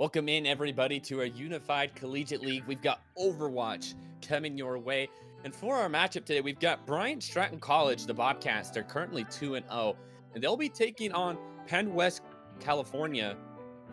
Welcome in, everybody, to our unified collegiate league. We've got Overwatch coming your way. And for our matchup today, we've got Bryant, Stratton College, the Bobcats. They're currently 2-0, and they'll be taking on Penn West, California.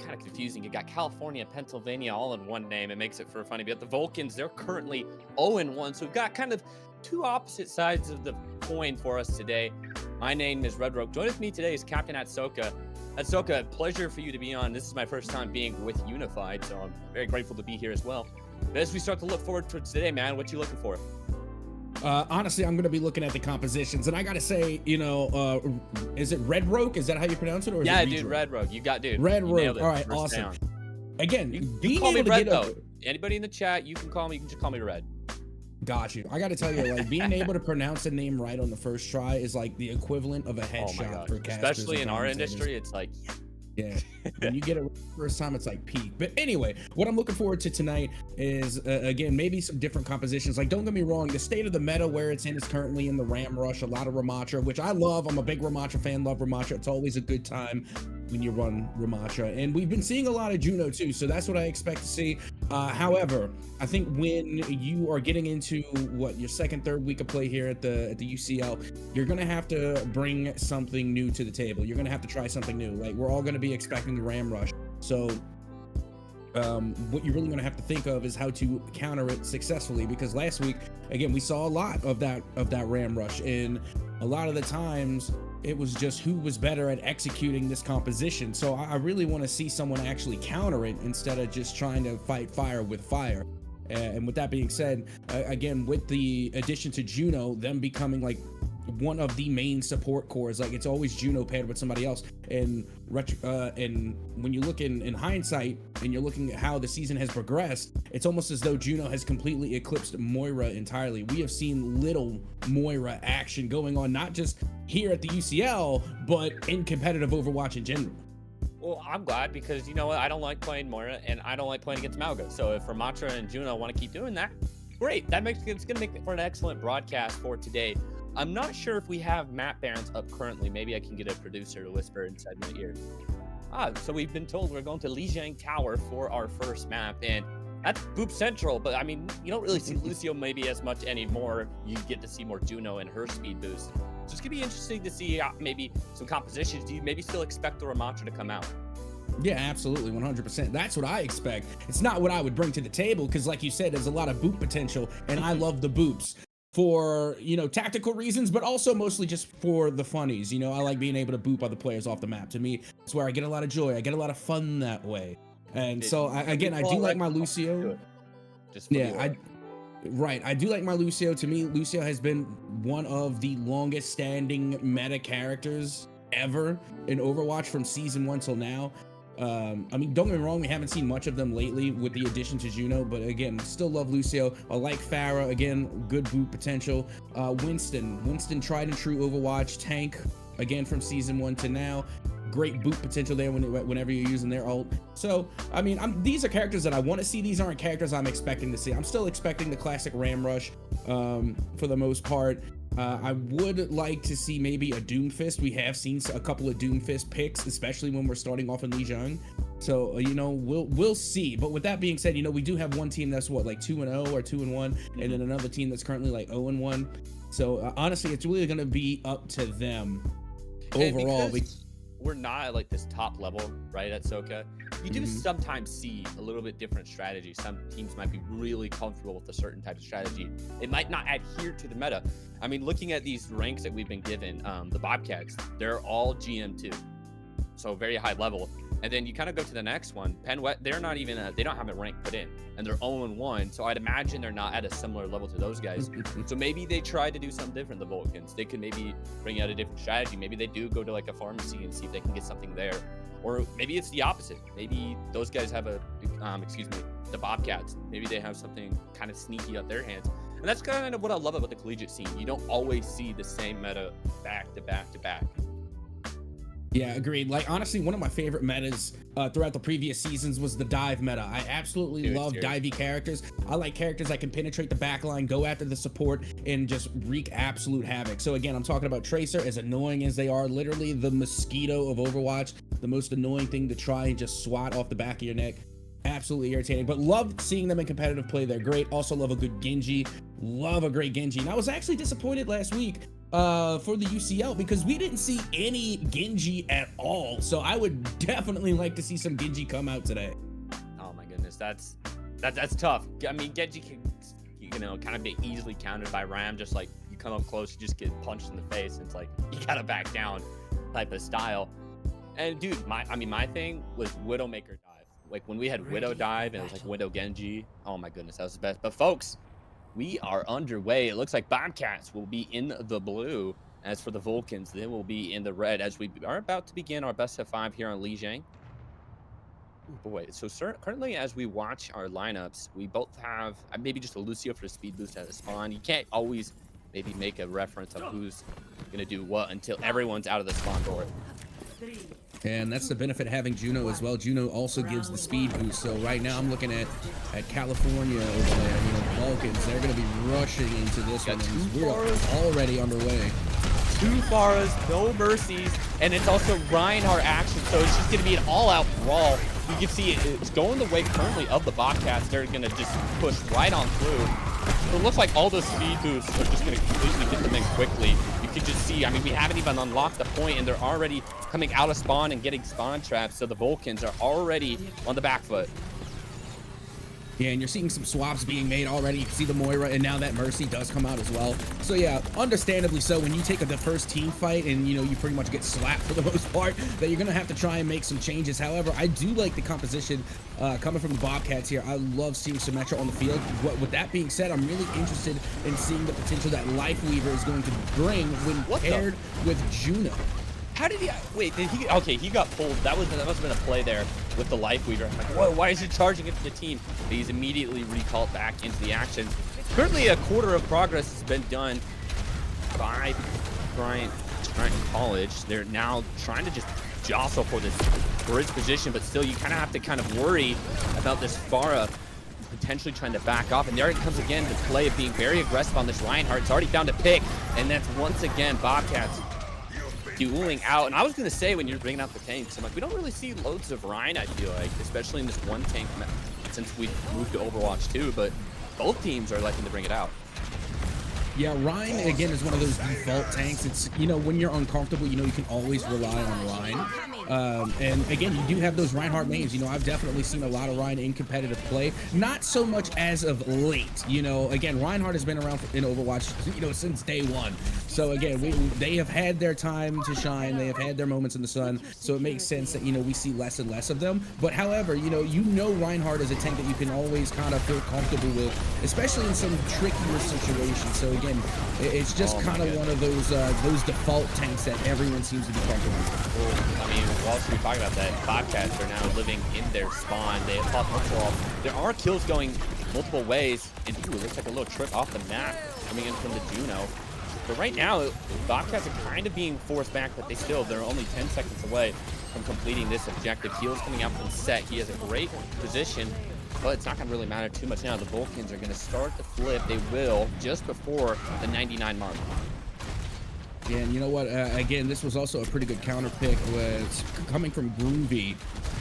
Kind of confusing. You got California, Pennsylvania all in one name. It makes it for funny. But the Vulcans, they're currently 0-1. So we've got kind of two opposite sides of the coin for us today. My name is Red Rope. Joining me today is Captain Atsoka. Atsoka, pleasure for you to be on. This is my first time being with Unified, so I'm very grateful to be here as well. But as we start to look forward to today, man, what you looking for? Honestly, I'm going to be looking at the compositions, and I got to say, is it Red Rogue? Is that how you pronounce it? Or is Yeah, it dude, Red Rogue. You got, dude. Red Rogue. All right, awesome. Down. Again, you call me Red, though. Anybody in the chat, you can just call me Red. Got you. I got to tell you, like, being able to pronounce a name right on the first try is like the equivalent of a headshot for casters. Especially in our industry, it's like, yeah, when you get it first time, it's like peak. But anyway, what I'm looking forward to tonight is, again, maybe some different compositions. Like, don't get me wrong, the state of the meta where it's in is currently in the Ram Rush, a lot of Ramattra, which I love. I'm a big Ramattra fan, love Ramattra. It's always a good time when you run Ramattra. And we've been seeing a lot of Juno too, so that's what I expect to see. However, I think when you are getting into your second, third week of play here at the UCL, you're gonna have to bring something new to the table. You're gonna have to try something new. Like, we're all gonna be expecting the Ram Rush. So what you're really going to have to think of is how to counter it successfully, because last week, again, we saw a lot of that Ram Rush, and a lot of the times it was just who was better at executing this composition. So I really want to see someone actually counter it instead of just trying to fight fire with fire. And with that being said, again, with the addition to Juno, them becoming like one of the main support cores, like it's always Juno paired with somebody else. And when you look in hindsight and you're looking at how the season has progressed, it's almost as though Juno has completely eclipsed Moira entirely. We have seen little Moira action going on, not just here at the UCL, but in competitive Overwatch in general. Well, I'm glad, because you know what? I don't like playing Moira, and I don't like playing against Malga. So if Ramattra and Juno want to keep doing that, great. It's going to make for an excellent broadcast for today. I'm not sure if we have map bans up currently. Maybe I can get a producer to whisper inside my ear. So we've been told we're going to Lijiang Tower for our first map, and that's Boop Central. But I mean, you don't really see Lucio maybe as much anymore. You get to see more Juno and her speed boost. So it's gonna be interesting to see maybe some compositions. Do you maybe still expect the Ramattra to come out? Yeah, absolutely, 100%. That's what I expect. It's not what I would bring to the table, because like you said, there's a lot of boop potential, and I love the boops for, tactical reasons, but also mostly just for the funnies. I like being able to boop other players off the map. To me, it's where I get a lot of joy. I get a lot of fun that way. And so I do like my Lucio. I do like my Lucio. To me, Lucio has been one of the longest standing meta characters ever in Overwatch from season 1 till now. I mean, don't get me wrong, we haven't seen much of them lately with the addition to Juno, but again, still love Lucio. I like Farah, again, good boot potential. Winston, tried and true Overwatch tank, again, from season 1 to now. Great boot potential there whenever you're using their ult. So, I mean, these are characters that I want to see. These aren't characters I'm expecting to see. I'm still expecting the classic Ram Rush for the most part. I would like to see maybe a Doomfist. We have seen a couple of Doomfist picks, especially when we're starting off in Lijiang. So, we'll see. But with that being said, we do have one team that's like 2-0 or 2-1, and then another team that's currently like 0-1. So, honestly, it's really going to be up to them overall. We're not at like this top level, right, at Soka. You do sometimes see a little bit different strategy. Some teams might be really comfortable with a certain type of strategy. It might not adhere to the meta. I mean, looking at these ranks that we've been given, the Bobcats, they're all GM2, so very high level. And then you kind of go to the next one. Penn West, they're not even they don't have a rank put in, and they're 0-1. So I'd imagine they're not at a similar level to those guys. So maybe they try to do something different. The Vulcans, they could maybe bring out a different strategy. Maybe they do go to like a pharmacy and see if they can get something there, or maybe it's the opposite. Maybe those guys have the Bobcats. Maybe they have something kind of sneaky up their hands. And that's kind of what I love about the collegiate scene. You don't always see the same meta back to back to back. Yeah, agreed. Like, honestly, one of my favorite metas throughout the previous seasons was the dive meta. I absolutely love divey characters. I like characters that can penetrate the backline, go after the support, and just wreak absolute havoc. So again, I'm talking about Tracer, as annoying as they are, literally the mosquito of Overwatch, the most annoying thing to try and just swat off the back of your neck. Absolutely irritating, but love seeing them in competitive play. They're great. Also love a good Genji. Love a great Genji. And I was actually disappointed last week for the UCL because we didn't see any Genji at all. So I would definitely like to see some Genji come out today. Oh my goodness, that's tough. I mean, Genji can, you know, kind of be easily countered by Ram. Just like you come up close, you just get punched in the face. It's like you gotta back down, type of style. And dude, my thing was Widowmaker dive. Like when we had Widow dive and it was like Widow Genji. Oh my goodness, that was the best. But folks, we are underway. It looks like Bobcats will be in the blue. As for the Vulcans, they will be in the red as we are about to begin our best of 5 here on Lijiang. Oh boy, so currently as we watch our lineups, we both have maybe just a Lucio for the speed boost at the spawn. You can't always maybe make a reference of who's gonna do what until everyone's out of the spawn door. And that's the benefit of having Juno as well. Juno also gives the speed boost. So right now I'm looking at California over there. You know, the Vulcans, they're going to be rushing into this one. We're already underway. 2 Pharas, no mercies, and it's also Reinhardt action. So it's just going to be an all-out brawl. You can see it's going the way currently of the Bobcats. They're going to just push right on through. So it looks like all those speed boosts are just going to completely get them in quickly. You can just see, I mean, we haven't even unlocked the point, and they're already coming out of spawn and getting spawn traps. So the Vulcans are already on the back foot. Yeah, and you're seeing some swaps being made already. You can see the Moira, and now that Mercy does come out as well. So yeah, understandably so, when you take the first team fight and, you know, you pretty much get slapped for the most part, that you're going to have to try and make some changes. However, I do like the composition coming from the Bobcats here. I love seeing Symmetra on the field. With that being said, I'm really interested in seeing the potential that Lifeweaver is going to bring when paired with Juno. How did he, wait, did he, okay, he got pulled. That must have been a play there with the Lifeweaver. I'm like, whoa, why is he charging into the team? But he's immediately recalled back into the action. Currently, a quarter of progress has been done by Bryant College. They're now trying to just jostle for this bridge position, but still, you kind of worry about this Pharah potentially trying to back off. And there it comes again, the play of being very aggressive on this Reinhardt. It's already found a pick, and that's once again Bobcats dueling out. And I was gonna say, when you're bringing out the tanks, I'm like, we don't really see loads of Ryan, I feel like, especially in this one tank since we moved to Overwatch 2, but both teams are liking to bring it out. Yeah, Ryan, again, is one of those default tanks. It's, you know, when you're uncomfortable, you know, you can always rely on Ryan. And again, you do have those Reinhardt names. You know, I've definitely seen a lot of Ryan in competitive play. Not so much as of late. You know, again, Reinhardt has been around in Overwatch, you know, since day one. So again, they have had their time to shine. They have had their moments in the sun. So it makes sense that, you know, we see less and less of them. But however, you know Reinhardt is a tank that you can always kind of feel comfortable with, especially in some trickier situations. So again, it's just kind of one of those default tanks that everyone seems to be comfortable with. Well, I mean, whilst we're talking about that, Bobcats are now living in their spawn. They have popped multiple off. There are kills going multiple ways, and ooh, it looks like a little trip off the map coming in from the Juno. But right now, Bobcats are kind of being forced back, but they're only 10 seconds away from completing this objective. Heel's coming out from set. He has a great position, but it's not going to really matter too much now. The Vulcans are going to start the flip. They will just before the 99 mark. Yeah, and you know what? Again, this was also a pretty good counter pick. Was coming from Groovy,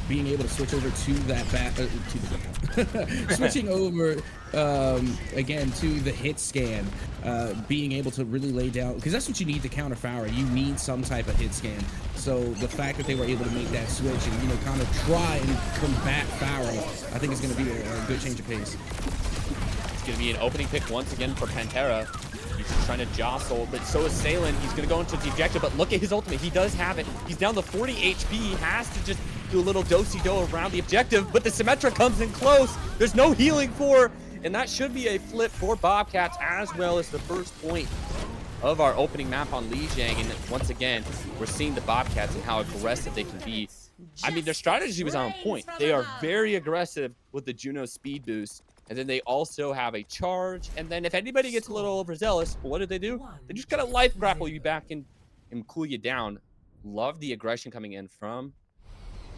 being able to switch over to that switching over again to the hit scan, being able to really lay down, because that's what you need to counter Pharah. You need some type of hit scan. So the fact that they were able to make that switch and, you know, kind of try and combat Pharah, I think is going to be a good change of pace. It's going to be an opening pick once again for Pantera. He's just trying to jostle, but so is Salen. He's going to go into the objective, but look at his ultimate. He does have it. He's down to 40 HP. He has to just do a little do-si-do around the objective, but the Symmetra comes in close. There's no healing for, and that should be a flip for Bobcats, as well as the first point of our opening map on Lijiang. And once again, we're seeing the Bobcats and how aggressive they can be. I mean, their strategy was on point. They are very aggressive with the Juno speed boost. And then they also have a charge. And then if anybody gets a little overzealous, what do? They just gotta life grapple you back and cool you down. Love the aggression coming in from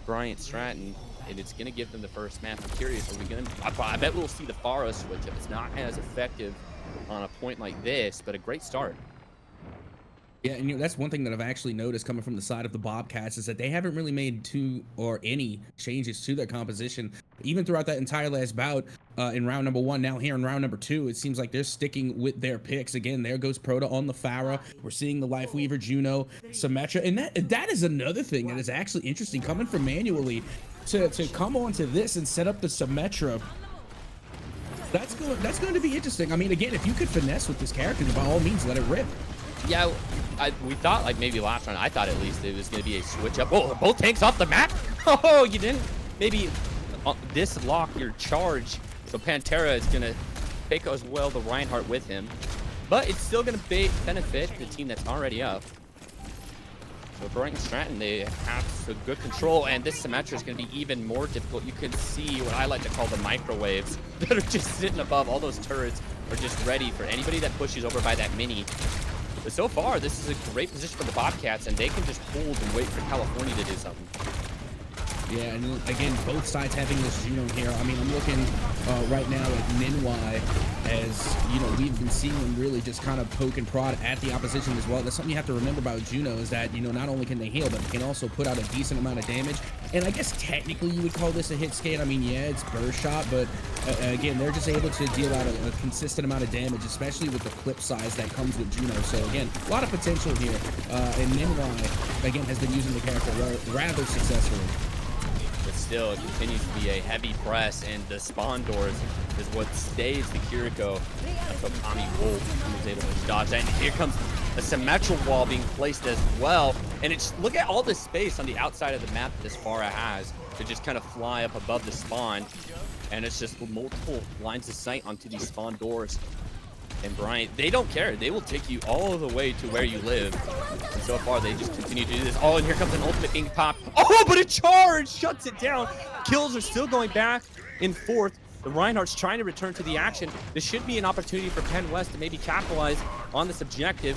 Bryant Stratton. And it's gonna give them the first map. I'm curious, are we gonna, I bet we'll see the Pharah switch if it's not as effective on a point like this, but a great start. Yeah, and that's one thing that I've actually noticed coming from the side of the Bobcats is that they haven't really made two or any changes to their composition, even throughout that entire last bout in round number 1. Now here in round number 2, it seems like they're sticking with their picks. Again, there goes Proto on the Pharah. We're seeing the Life Weaver, Juno, Symmetra, and that is another thing that is actually interesting coming from Manually to come onto this and set up the Symmetra. That's going to be interesting. I mean, again, if you could finesse with this character, by all means, let it rip. Yeah, we thought, like, maybe last round, I thought at least it was going to be a switch up. Oh, both tanks off the map. Oh, you didn't maybe dislock your charge. So Pantera is going to take as well the Reinhardt with him. But it's still going to benefit the team that's already up. So Bryant and Stratton, they have some good control, and this Symmetra is going to be even more difficult. You can see what I like to call the microwaves that are just sitting above. All those turrets are just ready for anybody that pushes over by that mini. But so far, this is a great position for the Bobcats, and they can just hold and wait for California to do something. Yeah, and again, both sides having this Juno here. I mean, I'm looking right now at Ninwai as, you know, we've been seeing them really just kind of poke and prod at the opposition as well. That's something you have to remember about Juno is that, you know, not only can they heal, but they can also put out a decent amount of damage. And I guess technically you would call this a hit scan. I mean, yeah, it's burst shot, but again, they're just able to deal out a consistent amount of damage, especially with the clip size that comes with Juno. So again, a lot of potential here. And Ninwai, again, has been using the character rather successfully. But still, it continues to be a heavy press, and the spawn doors is what stays the Kiriko. That's what Tommy Wolf was able to dodge. And here comes a Symmetra wall being placed as well. And it's, look at all this space on the outside of the map that this Pharah has to just kind of fly up above the spawn. And it's just multiple lines of sight onto these spawn doors. And Bryant, they don't care. They will take you all the way to where you live. And so far, they just continue to do this. Oh, and here comes an ultimate being popped. Oh, but a charge shuts it down. Kills are still going back and forth. The Reinhardt's trying to return to the action. This should be an opportunity for Penn West to maybe capitalize on this objective.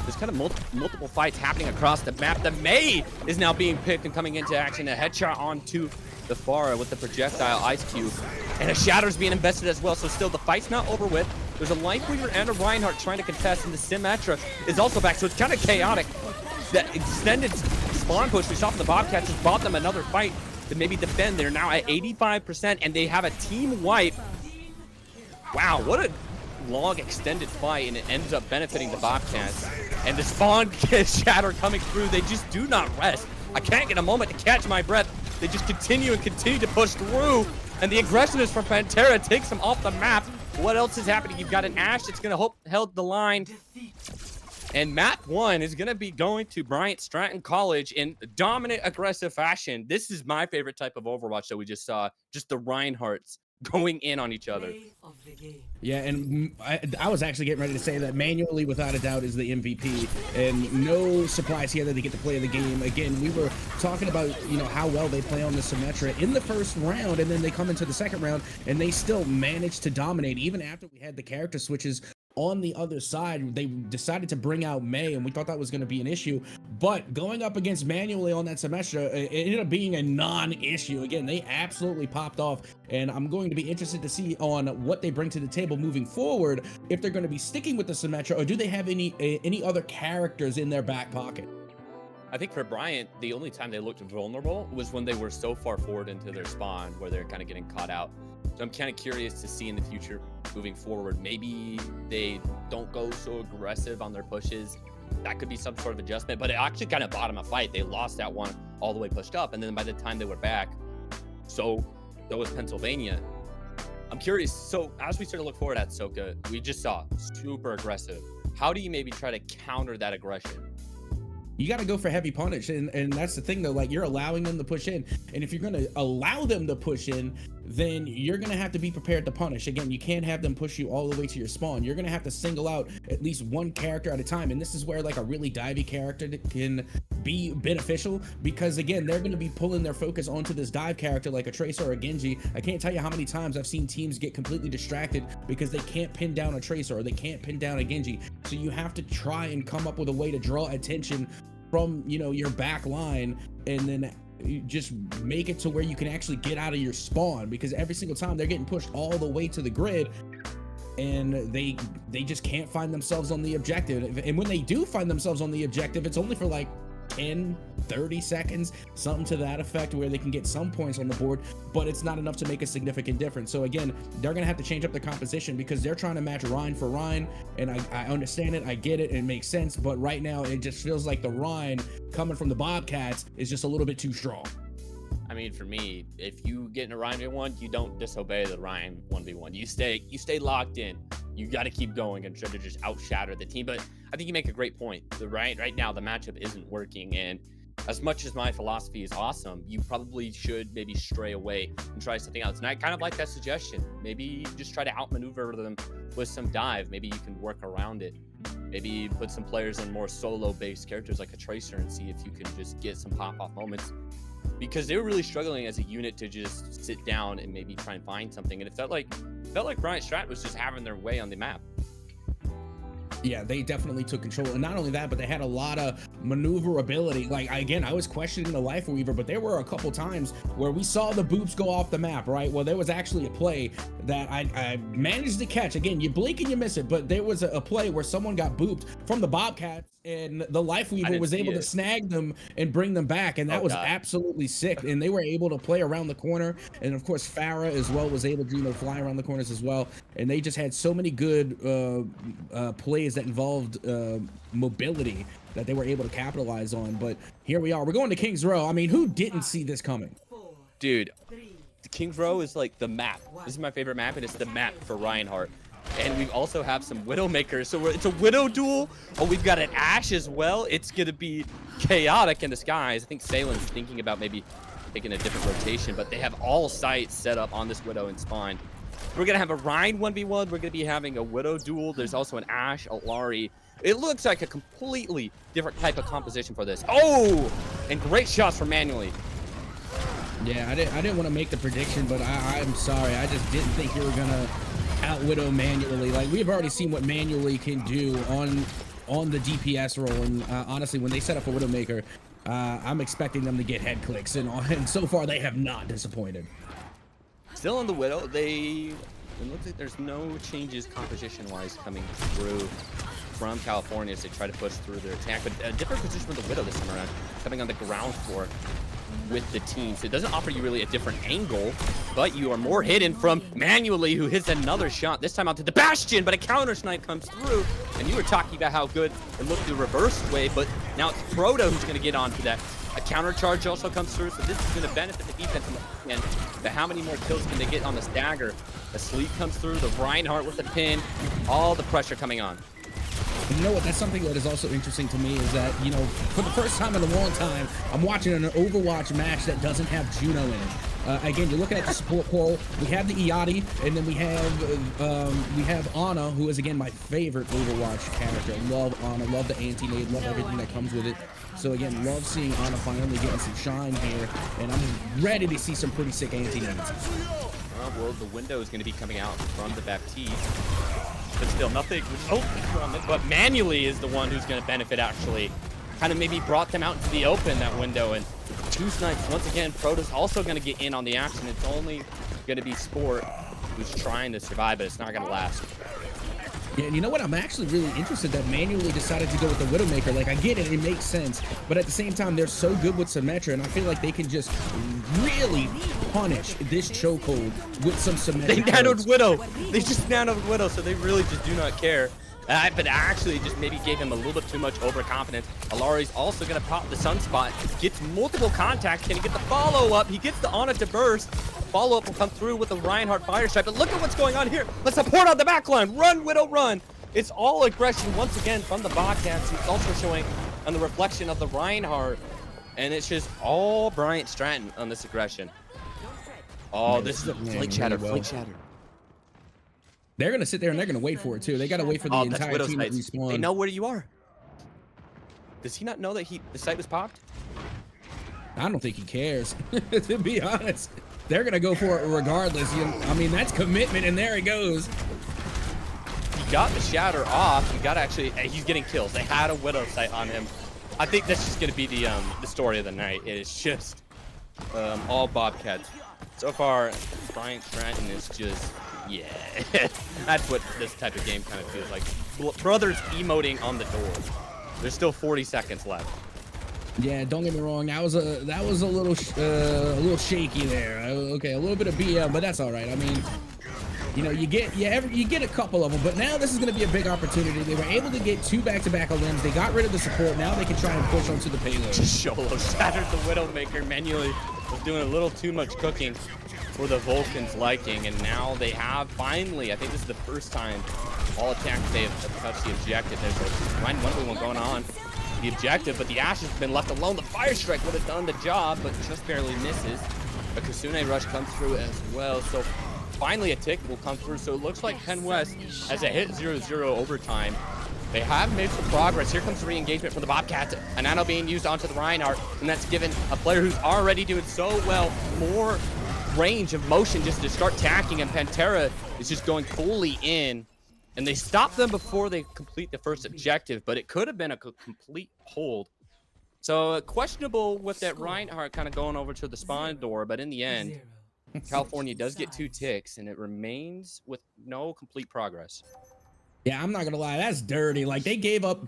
There's kind of multiple fights happening across the map. The May is now being picked and coming into action. A headshot onto the Pharah with the projectile ice cube. And a Shatter's being invested as well. So still, the fight's not over with. There's a Life Weaver and a Reinhardt trying to contest, and the Symmetra is also back. So it's kind of chaotic. That extended spawn push we saw from the Bobcats just bought them another fight to maybe defend. They're now at 85%, and they have a team wipe. Wow, what a long extended fight, and it ends up benefiting the Bobcats. And the spawn Shatter coming through, they just do not rest. I can't get a moment to catch my breath. They just continue to push through, and the aggressiveness from Pantera takes them off the map. What else is happening? You've got an Ashe that's going to held the line. And map 1 is going to be going to Bryant Stratton College in dominant, aggressive fashion. This is my favorite type of Overwatch that we just saw. Just the Reinhardts going in on each other. Yeah, and I was actually getting ready to say that Manually, without a doubt, is the MVP, and no surprise here that they get to play the game. Again, we were talking about, you know, how well they play on the Symmetra in the first round, and then they come into the second round, and they still manage to dominate, even after we had the character switches. On the other side, they decided to bring out May, and we thought that was going to be an issue. But going up against Manually on that Symmetra, it ended up being a non-issue. Again, they absolutely popped off, and I'm going to be interested to see on what they bring to the table moving forward, if they're going to be sticking with the Symmetra, or do they have any other characters in their back pocket. I think for Bryant, the only time they looked vulnerable was when they were so far forward into their spawn where they're kind of getting caught out. So I'm kind of curious to see in the future moving forward. Maybe they don't go so aggressive on their pushes. That could be some sort of adjustment, but it actually kind of bought them a fight. They lost that one all the way pushed up, and then by the time they were back, so was Pennsylvania. I'm curious. So as we start to look forward at Soka, we just saw super aggressive. How do you maybe try to counter that aggression? You got to go for heavy punish, and that's the thing though, like, you're allowing them to push in, and if you're going to allow them to push in, then you're going to have to be prepared to punish. Again, you can't have them push you all the way to your spawn. You're going to have to single out at least one character at a time, and this is where like a really divey character can be beneficial, because again, they're going to be pulling their focus onto this dive character like a Tracer or a Genji. I can't tell you how many times I've seen teams get completely distracted because they can't pin down a Tracer or they can't pin down a Genji. So you have to try and come up with a way to draw attention from, you know, your back line, and then you just make it to where you can actually get out of your spawn, because every single time they're getting pushed all the way to the grid, and they just can't find themselves on the objective. And when they do find themselves on the objective, it's only for like 10, 30 seconds, something to that effect, where they can get some points on the board, but it's not enough to make a significant difference. So again, they're gonna have to change up the composition because they're trying to match Rhine for Rhine, and I understand it, I get it, it makes sense, but right now it just feels like the Rhine coming from the Bobcats is just a little bit too strong. I mean, for me, if you get in a Ryan v1, you don't disobey the Ryan 1v1. You stay locked in. You got to keep going and try to just outshatter the team. But I think you make a great point. Right now, the matchup isn't working. And as much as my philosophy is awesome, you probably should maybe stray away and try something else. And I kind of like that suggestion. Maybe just try to outmaneuver them with some dive. Maybe you can work around it. Maybe put some players in more solo-based characters like a Tracer and see if you can just get some pop-off moments. Because they were really struggling as a unit to just sit down and maybe try and find something. And it felt like Bryant Stratton was just having their way on the map. Yeah, they definitely took control. And not only that, but they had a lot of maneuverability. Like, again, I was questioning the Life Weaver, but there were a couple times where we saw the boops go off the map, right? Well, there was actually a play that I managed to catch. Again, you blink and you miss it, but there was a play where someone got booped from the Bobcats, and the Life Weaver was able to snag them and bring them back, and that was absolutely sick. And they were able to play around the corner, and of course Farah as well was able to fly around the corners as well. And they just had so many good plays that involved mobility that they were able to capitalize on. But here we are, we're going to King's Row. I mean, who didn't see this coming? Dude, King's Row is like the map. This is my favorite map, and it's the map for Reinhardt. And we also have some Widowmakers, so it's a Widow duel. Oh, we've got an Ashe as well. It's gonna be chaotic in the skies. I think Salen's thinking about maybe taking a different rotation, but they have all sights set up on this Widow and Spawn. We're gonna have a Rhine 1v1. We're gonna be having a Widow duel. There's also an Ashe, a Lari. It looks like a completely different type of composition for this. Oh, and great shots from Manually. Yeah, I didn't want to make the prediction, but I'm sorry. I just didn't think you were gonna out Widow Manually. Like, we've already seen what Manually can do on the DPS role, and honestly, when they set up a Widowmaker, I'm expecting them to get head clicks, and so far they have not disappointed. Still on the Widow, it looks like there's no changes composition-wise coming through from California as they try to push through their attack, but a different position for the Widow this time around, coming on the ground floor with the team. So it doesn't offer you really a different angle, but you are more hidden from Manually, who hits another shot, this time out to the Bastion, but a counter snipe comes through. And you were talking about how good it looked the reverse way, but now it's Proto who's going to get onto that. A counter charge also comes through, so this is going to benefit the defense in the end. But how many more kills can they get on the stagger? The sleep comes through, the Reinhardt with the pin, all the pressure coming on. And you know what, that's something that is also interesting to me, is that, you know, for the first time in a long time, I'm watching an Overwatch match that doesn't have Juno in it. Again, you're looking at the support pool. We have the Iati, and then we have Ana, who is, again, my favorite Overwatch character. I love Ana, love the anti-nade, love everything that comes with it. So again, love seeing Ana finally getting some shine here, and I'm ready to see some pretty sick anti-nades. Well, the window is going to be coming out from the Baptiste. But still, nothing was open from it. But Manually is the one who's going to benefit, actually. Kind of maybe brought them out into the open, that window. And two snipes. Once again, Proto's also going to get in on the action. It's only going to be Sport who's trying to survive, but it's not going to last. Yeah, and you know what? I'm actually really interested that Manually decided to go with the Widowmaker. Like, I get it, it makes sense. But at the same time, they're so good with Symmetra, and I feel like they can just really punish this chokehold with some Symmetra. They nanoed Widow. They just nanoed Widow, so they really just do not care. But actually just maybe gave him a little bit too much overconfidence. Alari's also going to pop the Sunspot. Gets multiple contacts. Can he get the follow-up? He gets the Ana to burst. Follow-up will come through with the Reinhardt Fire Strike. But look at what's going on here. Let's support on the backline. Run, Widow, run. It's all aggression once again from the Bobcats. It's also showing on the reflection of the Reinhardt. And it's just all Bryant Stratton on this aggression. Oh, this is a flick shatter, flick shatter. They're going to sit there and they're going to wait for it too. They got to wait for the entire team to respawn. They know where you are. Does he not know that the site was popped? I don't think he cares, to be honest. They're going to go for it regardless. I mean, that's commitment, and there he goes. He got the shatter off. He got actually, he's getting kills. They had a Widow sight on him. I think that's just going to be the story of the night. It is just all Bobcats. So far, Bryant Stratton is just Yeah, that's what this type of game kind of feels like. Brothers emoting on the door. There's still 40 seconds left. Yeah, don't get me wrong. That was a little shaky there. Okay, a little bit of BM, but that's all right. I mean, you know, you get a couple of them, but now this is going to be a big opportunity. They were able to get 2 back-to-back limbs. They got rid of the support. Now they can try and push onto the payload. Sholo shattered the Widowmaker manually. Was doing a little too much cooking for the Vulcan's liking, and now they have finally, I think this is the first time all attacks they have touched the objective. There's a Ryan 1v1 going on the objective, but the Ash has been left alone. The Fire Strike would have done the job, but just barely misses. A Kasune Rush comes through as well, so finally a tick will come through. So it looks like Penn West has a hit 0-0 overtime. They have made some progress. Here comes the re-engagement from the Bobcats. A nano being used onto the Reinhardt, and that's given a player who's already doing so well more range of motion just to start tacking, and Pantera is just going fully in. And they stop them before they complete the first objective, but it could have been a complete hold. So questionable with that Reinhardt kind of going over to the spawn door, but in the end, California does get 2 ticks, and it remains with no complete progress. Yeah, I'm not gonna lie, that's dirty. Like they gave up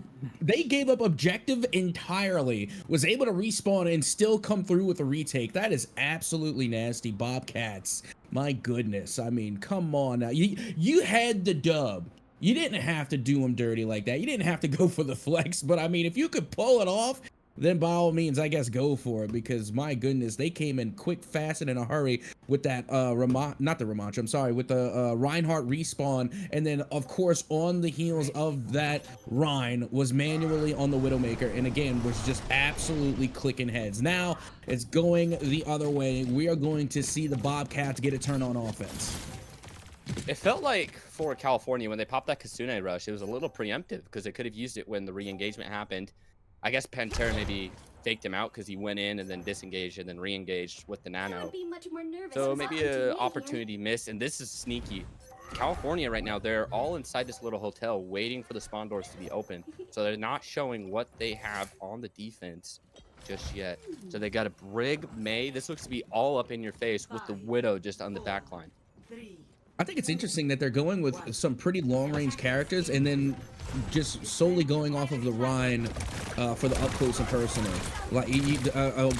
objective entirely, was able to respawn and still come through with a retake. That is absolutely nasty. Bobcats, my goodness. I mean, come on now. You had the dub. You didn't have to do them dirty like that. You didn't have to go for the flex, but I mean, if you could pull it off, then by all means, I guess go for it, because my goodness, they came in quick, fast, and in a hurry with that with the Reinhardt respawn, and then of course on the heels of that, Rein was manually on the Widowmaker, and again was just absolutely clicking heads. Now it's going the other way. We are going to see the Bobcats get a turn on offense. It felt like for California when they popped that Kasune Rush, it was a little preemptive because they could have used it when the re-engagement happened. I guess Pantera maybe faked him out because he went in and then disengaged and then re-engaged with the nano. So maybe an opportunity missed, and this is sneaky. California right now, they're all inside this little hotel waiting for the spawn doors to be open. So they're not showing what they have on the defense just yet. So they got a Brig May. This looks to be all up in your face with the Widow just on the back line. I think it's interesting that they're going with some pretty long-range characters and then just solely going off of the Rhine for the up-close and personal. Like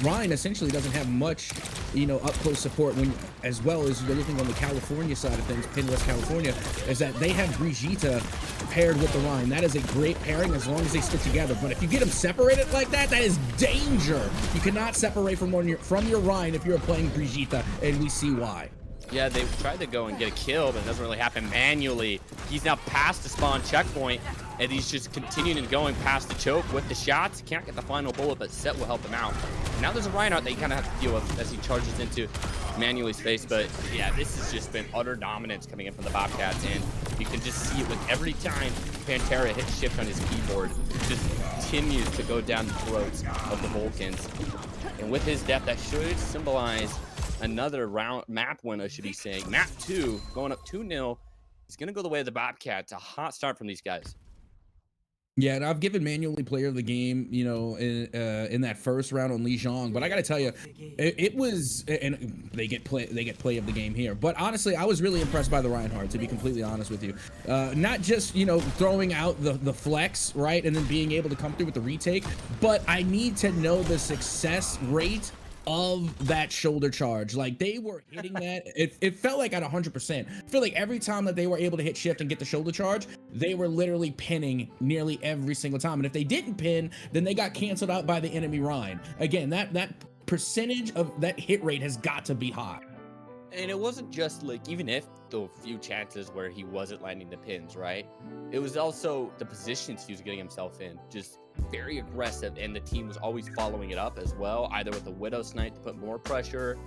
Rhine essentially doesn't have much, you know, up-close support. When, as well as you're looking on the California side of things, Penn West California, is that they have Brigitte paired with the Rhine. That is a great pairing as long as they stick together. But if you get them separated like that, that is danger. You cannot separate from your Rhine if you're playing Brigitte, and we see why. Yeah, they tried to go and get a kill, but it doesn't really happen manually. He's now past the spawn checkpoint, and he's just continuing and going past the choke with the shots. He can't get the final bullet, but Set will help him out. Now there's a Reinhardt that you kind of have to deal with as he charges into manually's face. But yeah, this has just been utter dominance coming in from the Bobcats, and you can just see it with every time Pantera hits shift on his keyboard. It just continues to go down the throats of the Vulcans. And with his death, that should symbolize another round map win, I should be saying. Map 2 going up 2-0. He's gonna go the way of the Bobcats. A hot start from these guys. Yeah, and I've given manually player of the game, you know, in that first round on Lijiang, but I gotta tell you, it was, and they get play of the game here. But honestly, I was really impressed by the Reinhardt, to be completely honest with you. Not just, you know, throwing out the flex, right, and then being able to come through with the retake, but I need to know the success rate of that shoulder charge. Like, they were hitting that. It felt like at 100%. I feel like every time that they were able to hit shift and get the shoulder charge, they were literally pinning nearly every single time. And if they didn't pin, then they got canceled out by the enemy Rhine. Again, that percentage of that hit rate has got to be high. And it wasn't just like, even if the few chances where he wasn't landing the pins, right? It was also the positions he was getting himself in. Just very aggressive, and the team was always following it up as well, either with the Widow Snipe to put more pressure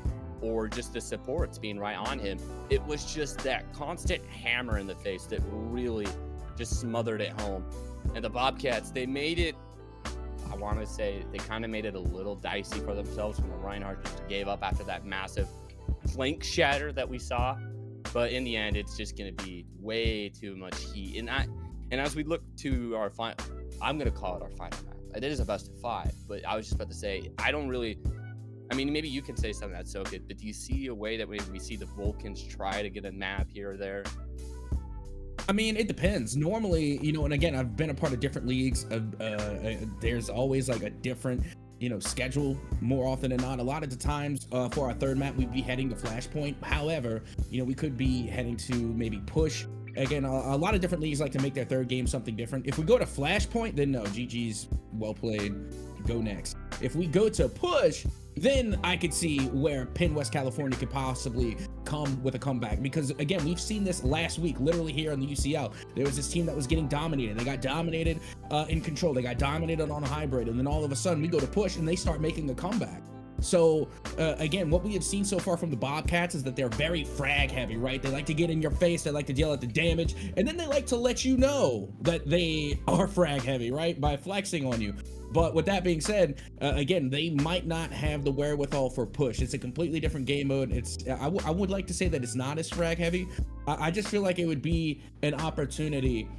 or just the supports being right on him. It was just that constant hammer in the face that really just smothered it home. And the Bobcats, they made it, I want to say, they kind of made it a little dicey for themselves when the Reinhardt just gave up after that massive flank shatter that we saw. But in the end, it's just going to be way too much heat. And as we look to our final, I'm going to call it our final map. It is a best of 5, but I was just about to say, I don't really I mean, maybe you can say something that's so good, but do you see a way that maybe we see the Vulcans try to get a map here or there? I mean, it depends. Normally, and again, I've been a part of different leagues. There's always like a different, schedule more often than not. A lot of the times for our third map, we'd be heading to Flashpoint. However, we could be heading to maybe Push. Again, a lot of different leagues like to make their third game something different. If we go to Flashpoint, then no, GG's, well played, go next. If we go to Push, then I could see where Penn West California could possibly come with a comeback, because again, we've seen this last week, literally here on the UCL. There was this team that was getting dominated. They got dominated in control. They got dominated on a hybrid, and then all of a sudden we go to Push and they start making a comeback. So again, what we have seen so far from the Bobcats is that they're very frag heavy, right? They like to get in your face, they like to deal out the damage, and then they like to let you know that they are frag heavy, right? By flexing on you. But with that being said, again, they might not have the wherewithal for Push. It's a completely different game mode. I would like to say that it's not as frag heavy. I just feel like it would be an opportunity,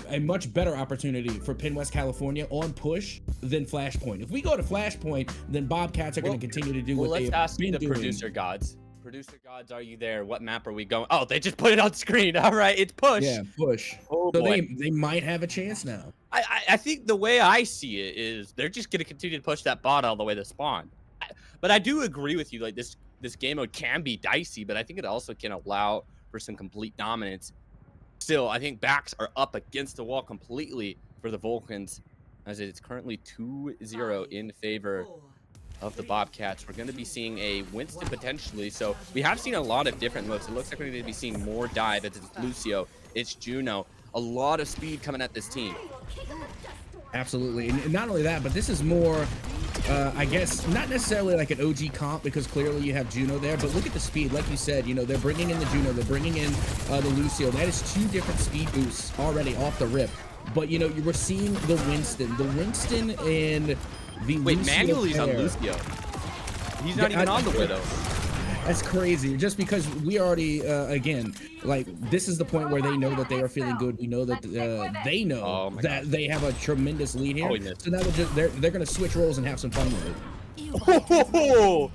a much better opportunity for Penn West California on Push than Flashpoint. If we go to Flashpoint, then Bobcats are going to continue to do what they've been doing. Let's ask the producer gods. Producer gods, are you there? What map are we going? Oh, they just put it on screen. All right, it's Push. Yeah, Push. Oh, so boy. they might have a chance now. I think the way I see it is they're just going to continue to push that bot all the way to spawn. But I do agree with you. Like this game mode can be dicey, but I think it also can allow for some complete dominance. Still, I think backs are up against the wall completely for the Vulcans, as it's currently 2-0 in favor of the Bobcats. We're going to be seeing a Winston potentially. So we have seen a lot of different looks. It looks like we're going to be seeing more dive. It's Lucio, it's Juno. A lot of speed coming at this team. Absolutely. And not only that, but this is more, I guess, not necessarily like an OG comp, because clearly you have Juno there, but look at the speed. Like you said, they're bringing in the Juno, they're bringing in the Lucio. That is 2 different speed boosts already off the rip. But, you were seeing the Winston and the Wait, Lucio manually's pair. on Lucio. He's not even on the Widow. That's crazy. Just because we already, again, like, this is the point where they know that they are feeling good. We know that they know that they have a tremendous lead here. So now they're going to switch roles and have some fun with it. Oh,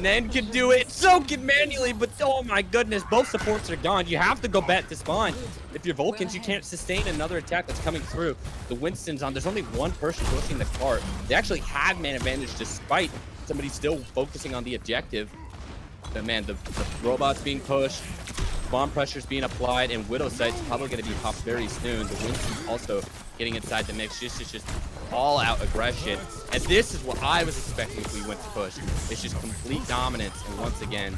Nen can do it. So can manually, but oh my goodness, both supports are gone. You have to go back to spawn. If you're Vulcans, you can't sustain another attack that's coming through. The Winston's on. There's only one person pushing the cart. They actually have man advantage despite somebody still focusing on the objective. But man, the robot's being pushed, bomb pressure's being applied, and Widow Sight's probably going to be popped very soon. The Winston's also getting inside the mix. It's just all out aggression. And this is what I was expecting if we went to Push. It's just complete dominance. And once again,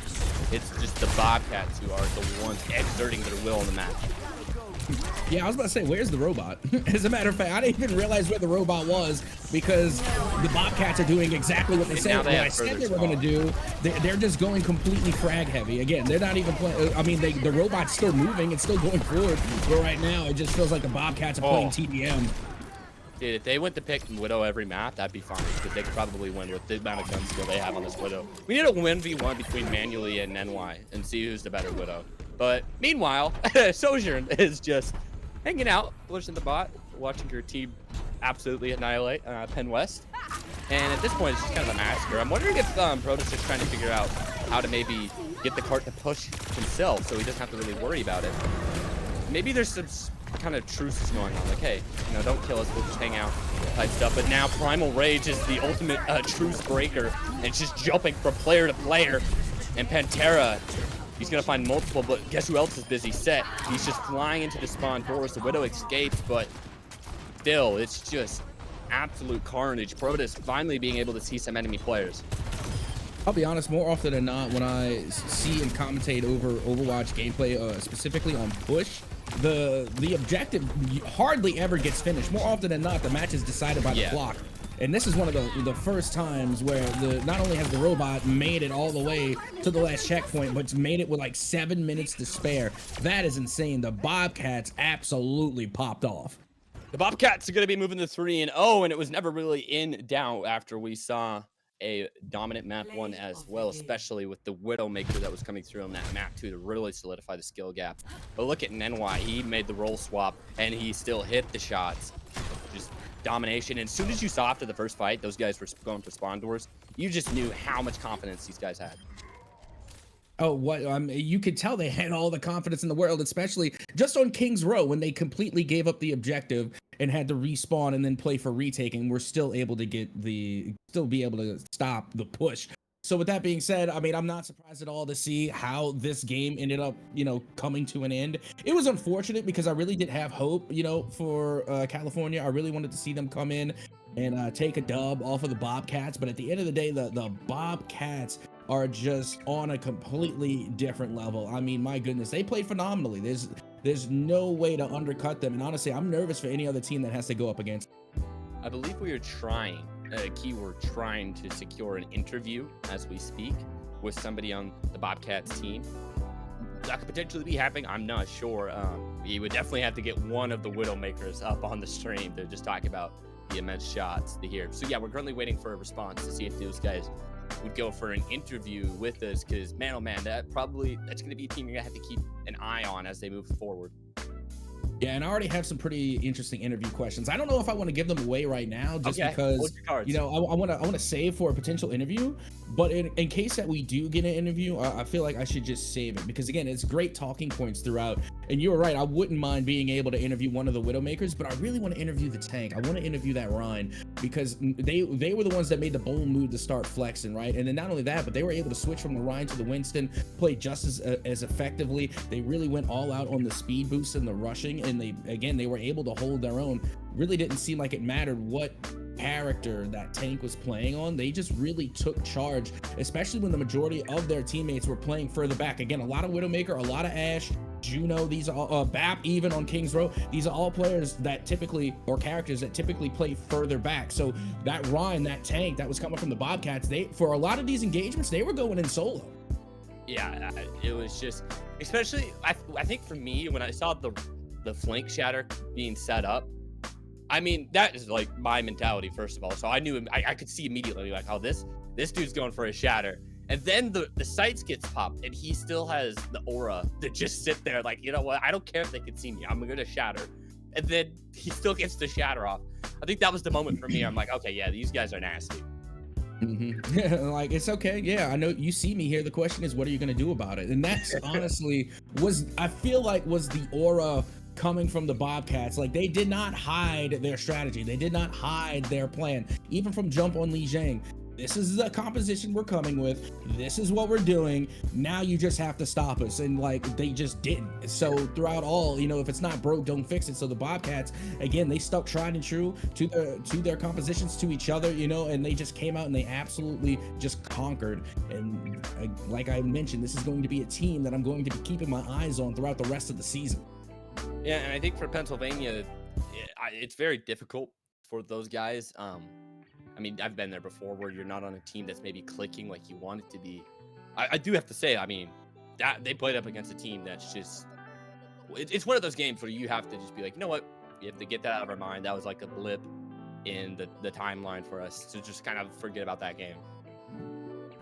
it's just the Bobcats who are the ones exerting their will in the match. Yeah, I was about to say, where's the robot? As a matter of fact, I didn't even realize where the robot was, because the Bobcats are doing exactly what they said. What I said they were going to do. They're just going completely frag heavy. Again, they're not even playing. I mean, the robot's still moving. It's still going forward. But right now, it just feels like the Bobcats are playing TDM. Dude, if they went to pick Widow every map, that'd be fine, because they could probably win with the amount of gun skill they have on this Widow. We need a 1v1 between Manually and NY and see who's the better Widow. But meanwhile, Sojourn is just hanging out, pushing the bot, watching your team absolutely annihilate Penn West. And at this point, it's just kind of a massacre. I'm wondering if Protoss is trying to figure out how to maybe get the cart to push himself so he doesn't have to really worry about it. Maybe there's some kind of truces going on, like, hey, don't kill us, we'll just hang out type stuff. But now Primal Rage is the ultimate truce breaker, and it's just jumping from player to player. And Pantera, he's gonna find multiple, but guess who else is busy? Set. He's just flying into the spawn forest. The Widow escapes, but still, it's just absolute carnage. Protoss finally being able to see some enemy players. I'll be honest, more often than not, when I see and commentate over Overwatch gameplay, specifically on Push, the objective hardly ever gets finished. More often than not, the match is decided by the clock. And this is one of the first times where not only has the robot made it all the way to the last checkpoint, but it's made it with like 7 minutes to spare. That is insane. The Bobcats absolutely popped off. The Bobcats are going to be moving to 3-0, and it was never really in doubt after we saw a dominant map 1 as well, especially with the Widowmaker that was coming through on that map 2 to really solidify the skill gap. But look at NY. He made the role swap, and he still hit the shots. Just domination. And as soon as you saw after the first fight, those guys were going for spawn doors, you just knew how much confidence these guys had. Oh, what you could tell they had all the confidence in the world, especially just on King's Row when they completely gave up the objective and had to respawn and then play for retaking. We're still able to be able to stop the push. So with that being said, I mean, I'm not surprised at all to see how this game ended up, coming to an end. It was unfortunate because I really did have hope, for California. I really wanted to see them come in and take a dub off of the Bobcats. But at the end of the day, the Bobcats are just on a completely different level. I mean, my goodness, they played phenomenally. There's no way to undercut them. And honestly, I'm nervous for any other team that has to go up against. I believe we are trying, keyword trying, to secure an interview as we speak with somebody on the Bobcats team. That could potentially be happening. I'm not sure. We would definitely have to get one of the Widowmakers up on the stream to just talk about the immense shots to hear. So yeah, we're currently waiting for a response to see if those guys would go for an interview with us, because man, oh man, that's going to be a team you're gonna have to keep an eye on as they move forward. Yeah, and I already have some pretty interesting interview questions. I don't know if I want to give them away right now, just because I want to save for a potential interview. But in case that we do get an interview, I feel like I should just save it, because again, it's great talking points throughout. And you were right, I wouldn't mind being able to interview one of the Widowmakers, but I really want to interview the tank. I want to interview that Ryan, because they were the ones that made the bold move to start flexing, right? And then not only that, but they were able to switch from the Ryan to the Winston, play just as effectively. They really went all out on the speed boost and the rushing, and they were able to hold their own. Really didn't seem like it mattered what character that tank was playing on. They just really took charge, especially when the majority of their teammates were playing further back. Again, a lot of Widowmaker, a lot of Ashe, Juno, these are all, Bap even on King's Row. These are all players that typically, or characters that typically play further back. So that Ryan, that tank that was coming from the Bobcats, for a lot of these engagements, they were going in solo. Yeah, it was just, especially, I think for me, when I saw the flank shatter being set up, I mean, that is like my mentality, first of all. So I knew I could see immediately, like, oh, this dude's going for a shatter. And then the sights gets popped, and he still has the aura to just sit there like, you know what, I don't care if they can see me, I'm gonna shatter. And then he still gets the shatter off. I think that was the moment for me. I'm like, okay, yeah, these guys are nasty. Like, it's okay. Yeah, I know you see me here. The question is, what are you gonna do about it? And that's honestly I feel like was the aura coming from the Bobcats. Like, they did not hide their strategy. They did not hide their plan. Even from jump on Li Jiang, this is the composition we're coming with. This is what we're doing. Now you just have to stop us. And like, they just didn't. So throughout all, if it's not broke, don't fix it. So the Bobcats, again, they stuck tried and true to their compositions, to each other, and they just came out and they absolutely just conquered. And like I mentioned, this is going to be a team that I'm going to be keeping my eyes on throughout the rest of the season. Yeah, and I think for Pennsylvania, it's very difficult for those guys. I mean, I've been there before, where you're not on a team that's maybe clicking like you want it to be. I do have to say, I mean, that they played up against a team that's just, it's one of those games where you have to just be like, you know what, you have to get that out of our mind. That was like a blip in the timeline for us to just kind of forget about that game.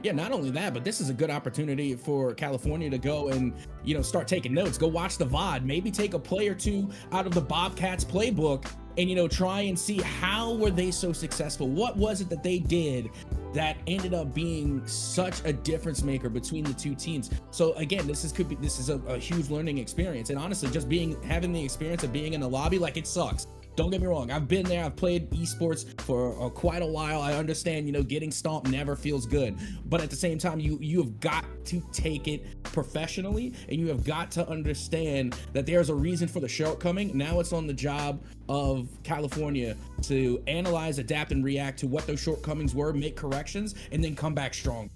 Yeah, not only that, but this is a good opportunity for California to go and, start taking notes. Go watch the VOD. Maybe take a play or two out of the Bobcats playbook and, try and see how were they so successful? What was it that they did that ended up being such a difference maker between the two teams? So again, this is a huge learning experience. And honestly, just having the experience of being in the lobby, like, it sucks. Don't get me wrong. I've been there. I've played esports for quite a while. I understand, getting stomped never feels good. But at the same time, you have got to take it professionally, and you have got to understand that there's a reason for the shortcoming. Now it's on the job of California to analyze, adapt, and react to what those shortcomings were, make corrections, and then come back strong.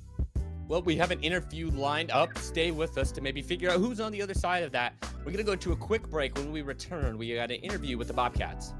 Well, we have an interview lined up. Stay with us to maybe figure out who's on the other side of that. We're going to go to a quick break. When we return, we got an interview with the Bobcats.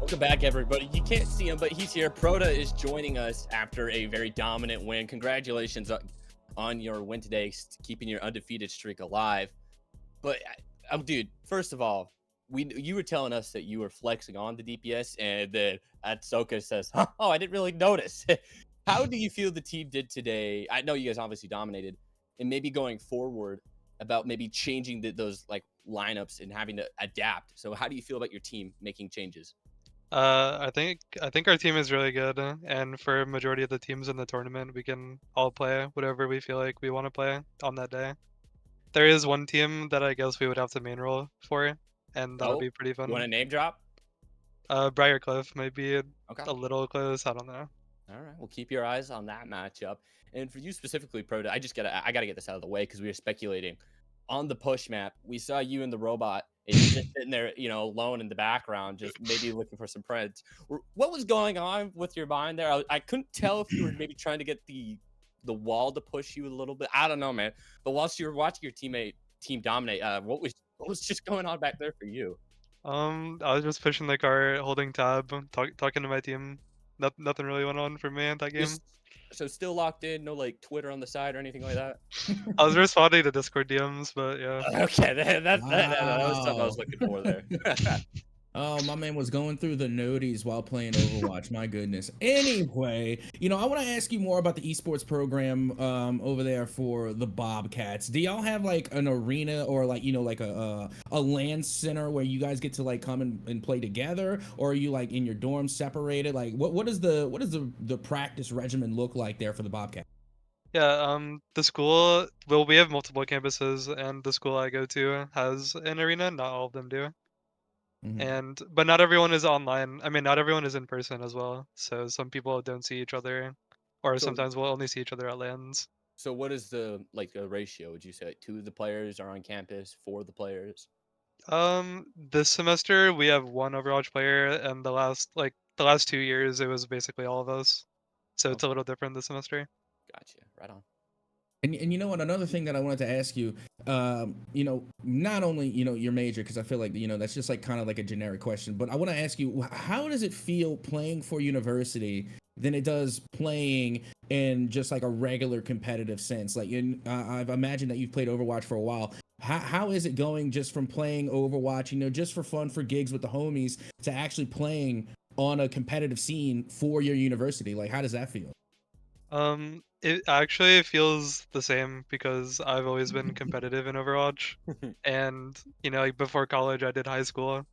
Welcome back, everybody. You can't see him, but he's here. Proda is joining us after a very dominant win. Congratulations on your win today, keeping your undefeated streak alive. But, dude, first of all, you were telling us that you were flexing on the DPS, and then Atsuka says, "Oh, I didn't really notice." How do you feel the team did today? I know you guys obviously dominated, and maybe going forward about maybe changing those like lineups and having to adapt. So, how do you feel about your team making changes? I think our team is really good, and for a majority of the teams in the tournament, we can all play whatever we feel like we want to play on that day. There is one team that I guess we would have to main roll for, and that'll Oh, be pretty you want fun. a name drop? Bryant Cliff might be Okay. a little close. I don't know. All right. Well, keep your eyes on that matchup. And for you specifically, Proto, I gotta get this out of the way because we were speculating on the push map. We saw you and the robot, and you're just sitting there, alone in the background, just maybe looking for some friends. What was going on with your mind there? I couldn't tell if you were maybe trying to get the wall to push you a little bit. I don't know, man. But whilst you were watching your team dominate, what was just going on back there for you? I was just pushing the car, holding tab, talking to my team. Nothing really went on for me in that game. Just so still locked in, no like Twitter on the side or anything like that. I was responding to Discord DMs, but yeah. Okay, that was something I was Wow. looking for there. Oh, my man was going through the noties while playing Overwatch. My goodness. Anyway, I want to ask you more about the esports program over there for the Bobcats. Do y'all have like an arena or like like a LAN center where you guys get to like come and play together, or are you like in your dorm separated? Like what does the practice regimen look like there for the Bobcats? Yeah, the school, well, we have multiple campuses, and the school I go to has an arena. Not all of them do. Mhm. But not everyone is online. I mean, not everyone is in person as well. So some people don't see each other, or So sometimes we'll only see each other at LANs. so what is the like a ratio? Would you say like two of the players are on campus, four of the players? This semester we have one Overwatch player, and the last 2 years it was basically all of us. So it's a Okay, little different this semester. gotcha. Right on. And you know what? Another thing that I wanted to ask you, not only your major, because I feel like that's just like kind of like a generic question, but I want to ask you, how does it feel playing for university than it does playing in just like a regular competitive sense? Like, I've imagined that you've played Overwatch for a while. How is it going just from playing Overwatch, just for fun, for gigs with the homies, to actually playing on a competitive scene for your university? Like, how does that feel? It actually feels the same because I've always been competitive in Overwatch, and like before college I did high school,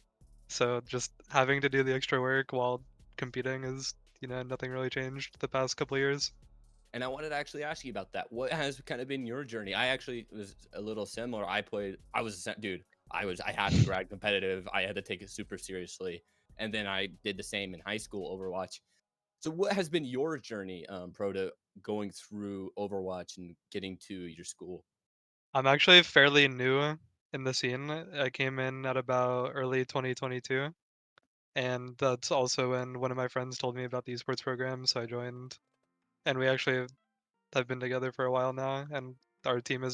so just having to do the extra work while competing is, nothing really changed the past couple of years. And I wanted to actually ask you about that. What has kind of been your journey? I actually was a little similar. Dude, I had to grad competitive. I had to take it super seriously. And then I did the same in high school Overwatch. So what has been your journey, Proto, going through Overwatch and getting to your school? I'm actually fairly new in the scene. I came in at about early 2022, and that's also when one of my friends told me about the esports program, so I joined. And we actually have been together for a while now, and our team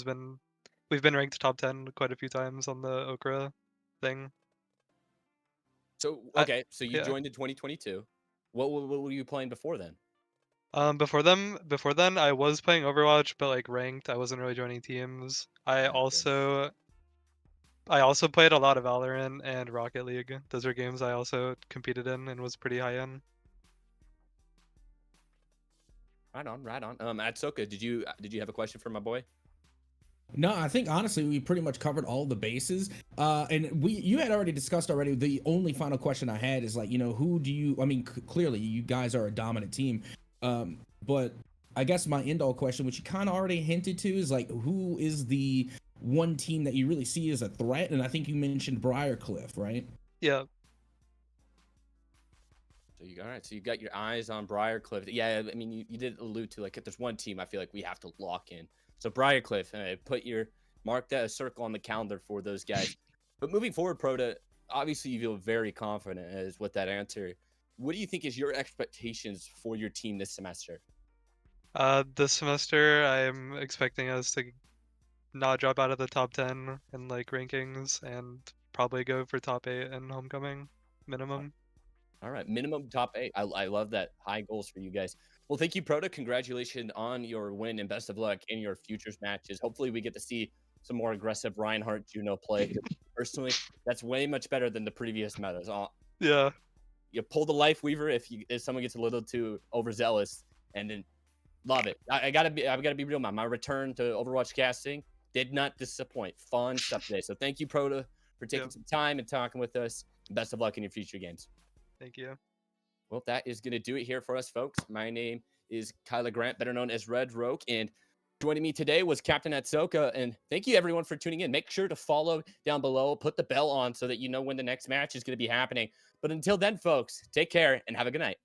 we've been ranked top 10 quite a few times on the Okra thing. So I okay, so you yeah. joined in 2022. What were you playing before then? Before then, I was playing Overwatch, but like ranked. I wasn't really joining teams. Okay. I also played a lot of Valorant and Rocket League. Those are games I also competed in and was pretty high in. Right on, right on. Atsoka, did you have a question for my boy? No, I think honestly we pretty much covered all the bases. And you had already discussed already. The only final question I had is like, who do you? I mean, clearly you guys are a dominant team, but I guess my end all question, which you kind of already hinted to, is like, who is the one team that you really see as a threat? And I think you mentioned Briarcliff, right? Yeah, So you all right? So you got your eyes on Briarcliff. Yeah, I mean, you did allude to like if there's one team I feel like we have to lock in. So Briarcliff, mark that a circle on the calendar for those guys. But moving forward, Proto, obviously you feel very confident as with that answer. What do you think is your expectations for your team this semester? this semester I'm expecting us to not drop out of the top 10 in like rankings and probably go for top 8 in homecoming minimum. All right, minimum top 8. I love that. High goals for you guys. Well, thank you, Proto. Congratulations on your win and best of luck in your futures matches. Hopefully, we get to see some more aggressive Reinhardt Juno play. 'Cause personally, that's way much better than the previous metas. Yeah, You pull the Life Weaver if someone gets a little too overzealous, and then love it. I gotta be real, man. My return to Overwatch casting did not disappoint. Fun stuff today. So thank you, Proto, for yeah. taking some time and talking with us. Best of luck in your future games. Thank you. Well, that is going to do it here for us, folks. My name is Kyla Grant, better known as Red Roke, and joining me today was Captain Atsoka. And thank you, everyone, for tuning in. Make sure to follow down below, put the bell on so that you know when the next match is going to be happening. But until then, folks, take care and have a good night.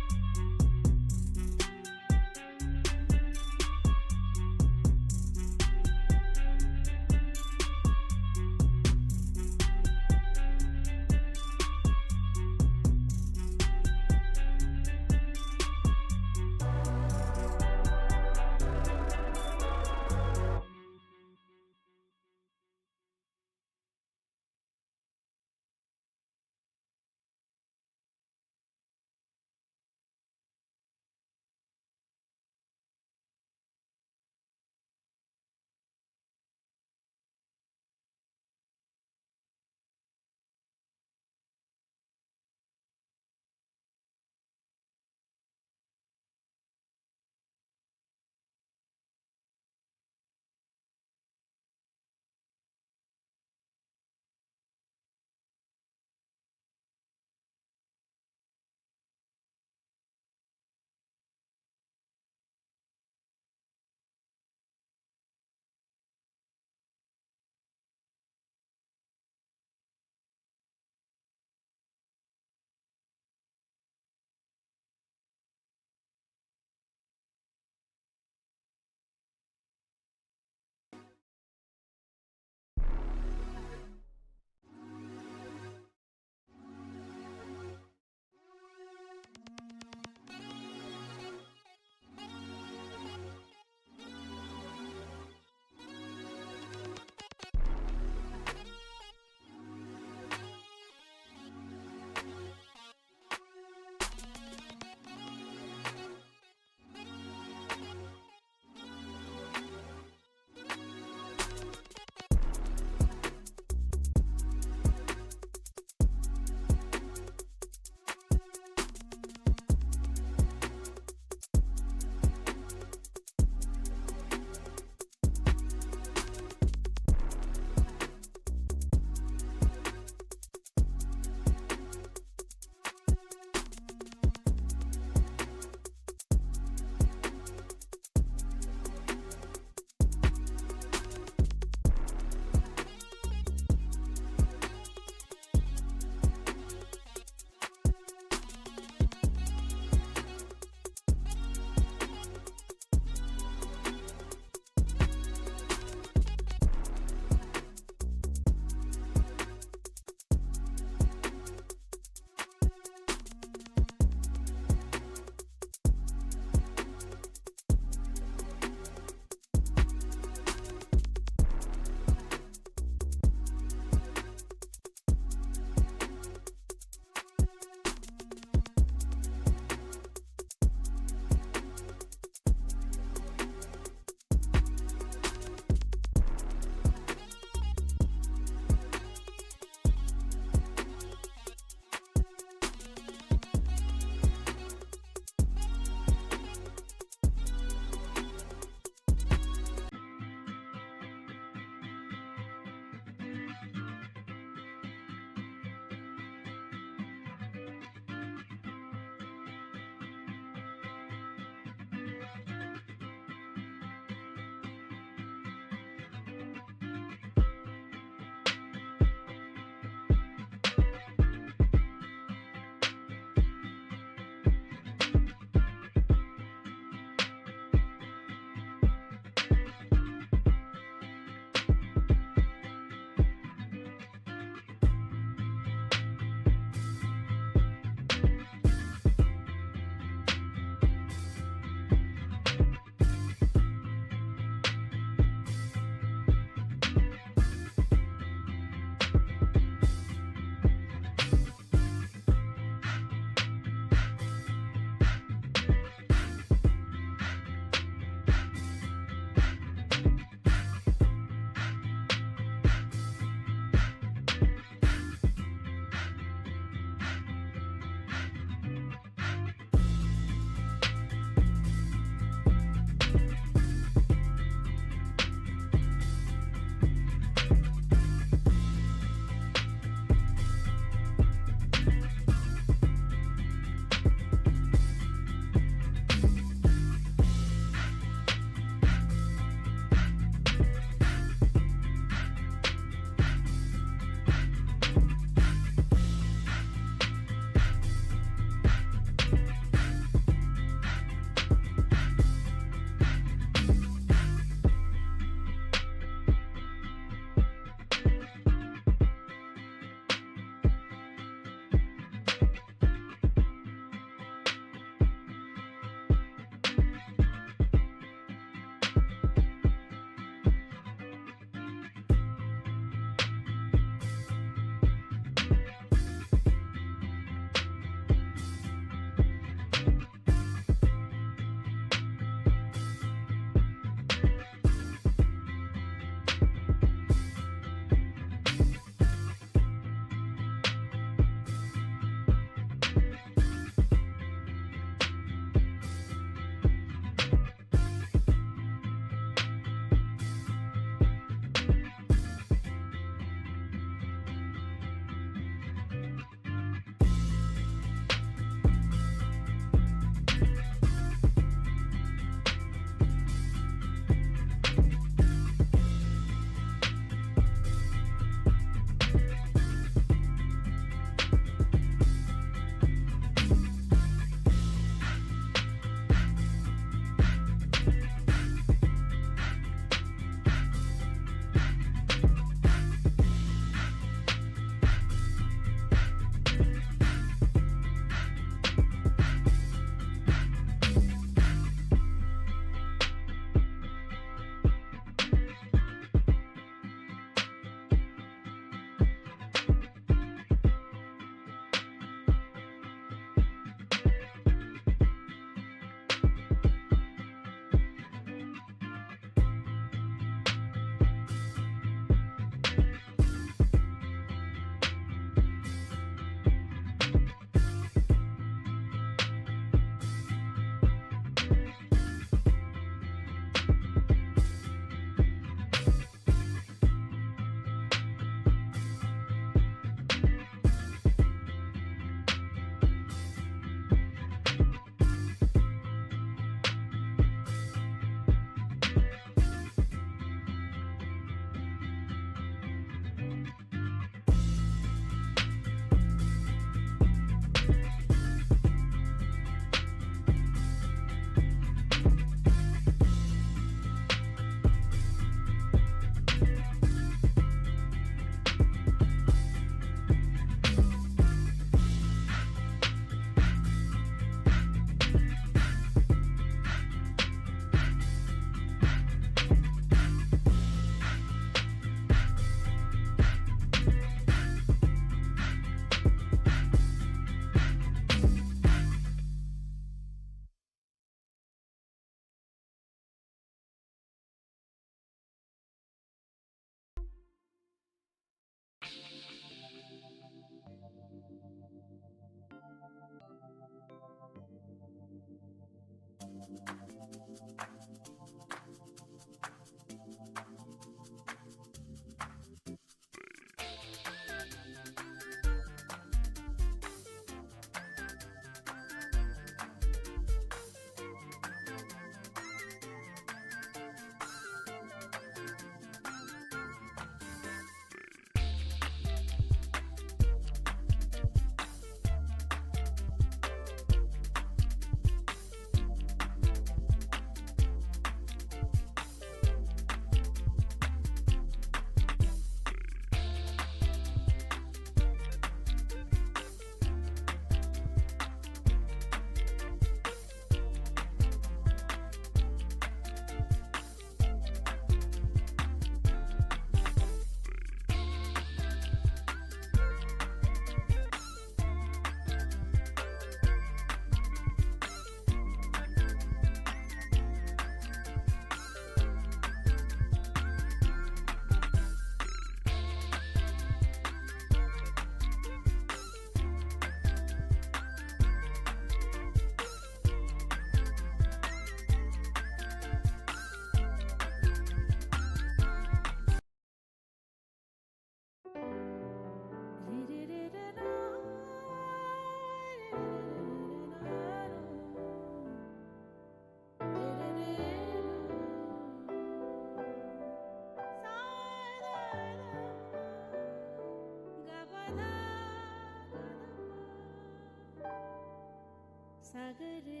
Sagar